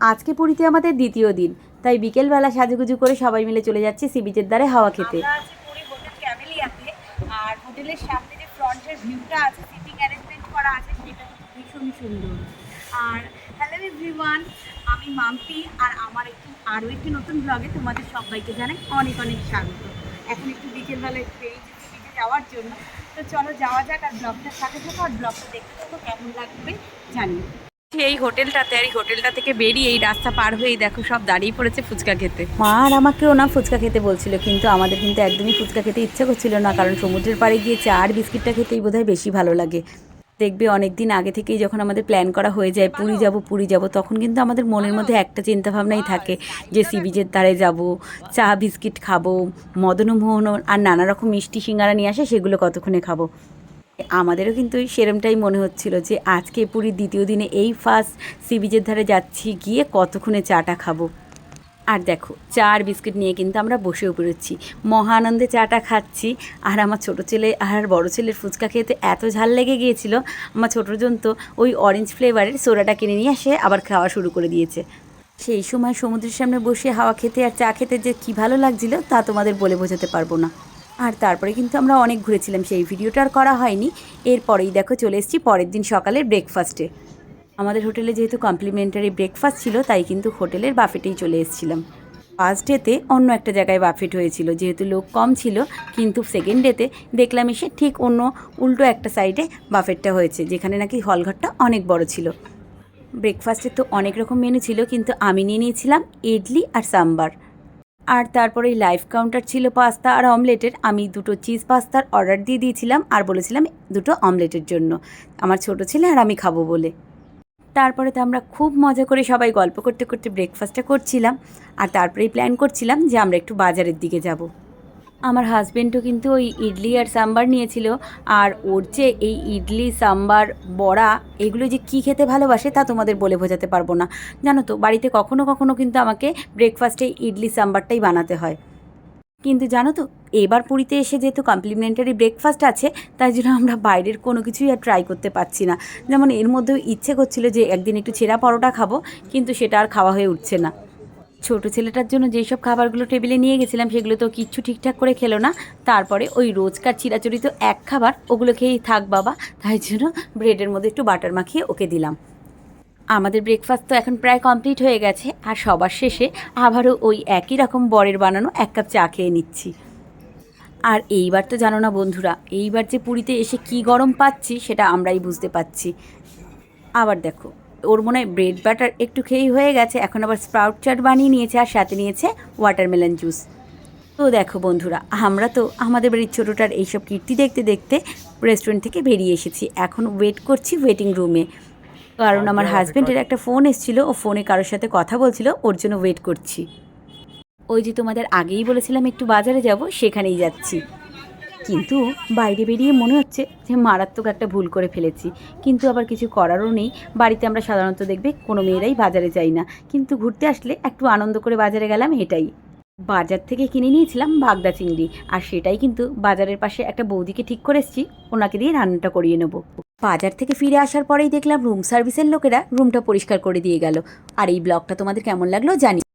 আজকে পুরীতে আমাদের দ্বিতীয় দিন, তাই বিকেলবেলা সাজুগুজু করে সবাই মিলে চলে যাচ্ছি সি বিচের ধারে হাওয়া খেতে। আমরা আছি পুরী হোটেল ক্যামেলিয়াতে। আর হোটেলের সামনে যে ফ্রন্টের ভিউটা আছে, সিটিং অ্যারেঞ্জমেন্ট করা আছে, সেটা ভীষণই সুন্দর। আর হ্যালো এভরিওয়ান, আমি মাম্পি, আর আমার আরও একটি নতুন ব্লগে তোমাদের সবাইকে জানাই অনেক অনেক স্বাগত। এখন একটু বিকেলবেলায় বেরিয়েছি সি বিচে যাওয়ার জন্য। তো চলো যাওয়া যাক, আর ব্লগটার সাথে থাকো, আর ব্লগটা দেখতে থাকো, কেমন লাগবে জানি। এই হোটেলটাতে, আর এই হোটেলটা থেকে বেরিয়ে এই রাস্তা পার হয়েই দেখো সব দাঁড়িয়ে পড়েছে ফুচকা খেতে। মা আর আমাকেও না ফুচকা খেতে বলছিল, কিন্তু আমাদের কিন্তু একদমই ফুচকা খেতে ইচ্ছে করছিল না, কারণ সমুদ্রের পাড়ে গিয়ে চা আর বিস্কিটটা খেতেই বোধহয় বেশি ভালো লাগে। দেখবে অনেক দিন আগে থেকেই যখন আমাদের প্ল্যান করা হয়ে যায় পুরী যাব, তখন কিন্তু আমাদের মনের মধ্যে একটা চিন্তাভাবনাই থাকে যে সি বিচের ধারে যাব, চা বিস্কিট খাবো, মদনমোহন আর নানা রকম মিষ্টি সিঙ্গারা নিয়ে আসে, সেগুলো কতক্ষণে খাবো। আমাদেরও কিন্তু সেরমটাই মনে হচ্ছিল যে আজকে পুরীর দ্বিতীয় দিনে এই ফার্স্ট সি বিচের ধারে যাচ্ছি, গিয়ে কতক্ষণে চাটা খাবো। আর দেখো চা আর বিস্কিট নিয়ে কিন্তু আমরা বসেও পড়েছি, মহা আনন্দে চাটা খাচ্ছি। আর আমার ছোটো ছেলে আর বড় ছেলের ফুচকা খেতে এত ঝাল লেগে গিয়েছিল, আমার ছোটোজন তো ওই অরেঞ্জ ফ্লেভারের সোডাটা কিনে নিয়ে এসে আবার খাওয়া শুরু করে দিয়েছে। সেই সময় সমুদ্রের সামনে বসে হাওয়া খেতে আর চা খেতে যে কী ভালো লাগছিল তা তোমাদের বলে বোঝাতে পারবো না। আর তারপরে কিন্তু আমরা অনেক ঘুরেছিলাম, সেই ভিডিওটা আর করা হয়নি। এরপরেই দেখো চলে এসেছি পরের দিন সকালের ব্রেকফাস্টে। আমাদের হোটেলে যেহেতু কমপ্লিমেন্টারি ব্রেকফাস্ট ছিল, তাই কিন্তু হোটেলের বাফেটেই চলে এসেছিলাম। ফার্স্ট ডেতে অন্য একটা জায়গায় বাফেট হয়েছিল, যেহেতু লোক কম ছিল, কিন্তু সেকেন্ড ডেতে দেখলাম এসে ঠিক অন্য উল্টো একটা সাইডে বাফেটটা হয়েছে, যেখানে নাকি হলঘরটা অনেক বড় ছিল। ব্রেকফাস্টে তো অনেক রকম মেনু ছিল, কিন্তু আমি নিয়ে নিয়েছিলাম ইডলি আর সাম্বার। আর তারপরে এই লাইভ কাউন্টার ছিল পাস্তা আর অমলেটের। আমি দুটো চিজ পাস্তার অর্ডার দিয়ে দিয়েছিলাম আর বলেছিলাম দুটো অমলেটের জন্য, আমার ছোটো ছেলে আর আমি খাবো বলে। তারপরে তো আমরা খুব মজা করে সবাই গল্প করতে করতে ব্রেকফাস্টটা করছিলাম, আর তারপরেই প্ল্যান করছিলাম যে আমরা একটু বাজারের দিকে যাব। আমার হাজব্যান্ডও কিন্তু ওই ইডলি আর সাম্বার নিয়েছিল, আর ওর যে এই ইডলি সাম্বার বড়া এগুলো যে কী খেতে ভালোবাসে তা তোমাদের বলে বোঝাতে পারবো না। জানো তো, বাড়িতে কখনো কখনো কিন্তু আমাকে ব্রেকফাস্টে ইডলি সাম্বারটাই বানাতে হয়। কিন্তু জানো তো, এবার পুরীতে এসে যেহেতু কমপ্লিমেন্টারি ব্রেকফাস্ট আছে, তাই জন্য আমরা বাইরের কোনো কিছুই আর ট্রাই করতে পারছি না। যেমন এর মধ্যেও ইচ্ছে করছিল যে একদিন একটু ছেঁড়া পরোটা খাবো, কিন্তু সেটা আর খাওয়া হয়ে উঠছে না। ছোটো ছেলেটার জন্য যেই সব খাবারগুলো টেবিলে নিয়ে গেছিলাম, সেগুলো তো কিচ্ছু ঠিকঠাক করে খেলো না। তারপরে ওই রোজকার চিরাচরিত এক খাবার, ওগুলো খেয়েই থাক বাবা, তাই জন্য ব্রেডের মধ্যে একটু বাটার মাখিয়ে ওকে দিলাম। আমাদের ব্রেকফাস্ট তো এখন প্রায় কমপ্লিট হয়ে গেছে, আর সবার শেষে আবারও ওই একই রকম বরের বানানো এক কাপ চা খেয়ে নিচ্ছি। আর এইবার তো জানো না বন্ধুরা, এইবার যে পুরীতে এসে কি গরম পাচ্ছি সেটা আমরাই বুঝতে পাচ্ছি। আবার দেখো, ওর মনে হয় ব্রেড বাটার একটু খেয়েই হয়ে গেছে, এখন আবার স্প্রাউট চাট বানিয়ে নিয়েছে, আর সাথে নিয়েছে ওয়াটারমেলন জুস। তো দেখো বন্ধুরা, আমরা তো আমাদের বাড়ির ছোটোটার এইসব কীর্তি দেখতে দেখতে রেস্টুরেন্ট থেকে বেরিয়ে এসেছি। এখন ওয়েট করছি ওয়েটিং রুমে, কারণ আমার হাজব্যান্ডের একটা ফোন এসেছিলো, ও ফোনে কারোর সাথে কথা বলছিল, ওর জন্য ওয়েট করছি। ওই যে তোমাদের আগেই বলেছিলাম একটু বাজারে যাব, সেখানেই যাচ্ছি। কিন্তু বাইরে বেরিয়ে মনে হচ্ছে যে মারাত্মক একটা ভুল করে ফেলেছি, কিন্তু আবার কিছু করারও নেই। বাড়িতে আমরা সাধারণত দেখবে কোনো মেয়েরাই বাজারে যাই না, কিন্তু ঘুরতে আসলে একটু আনন্দ করে বাজারে গেলাম, এটাই। বাজার থেকে কিনে নিয়েছিলাম বাগদা চিংড়ি, আর সেটাই কিন্তু বাজারের পাশে একটা বৌদিকে ঠিক করে এসেছি, ওনাকে দিয়ে রান্নাটা করিয়ে নেব। বাজার থেকে ফিরে আসার পরেই দেখলাম রুম সার্ভিসের লোকেরা রুমটা পরিষ্কার করে দিয়ে গেল। আর এই ব্লগটা তোমাদের কেমন লাগলো জানি।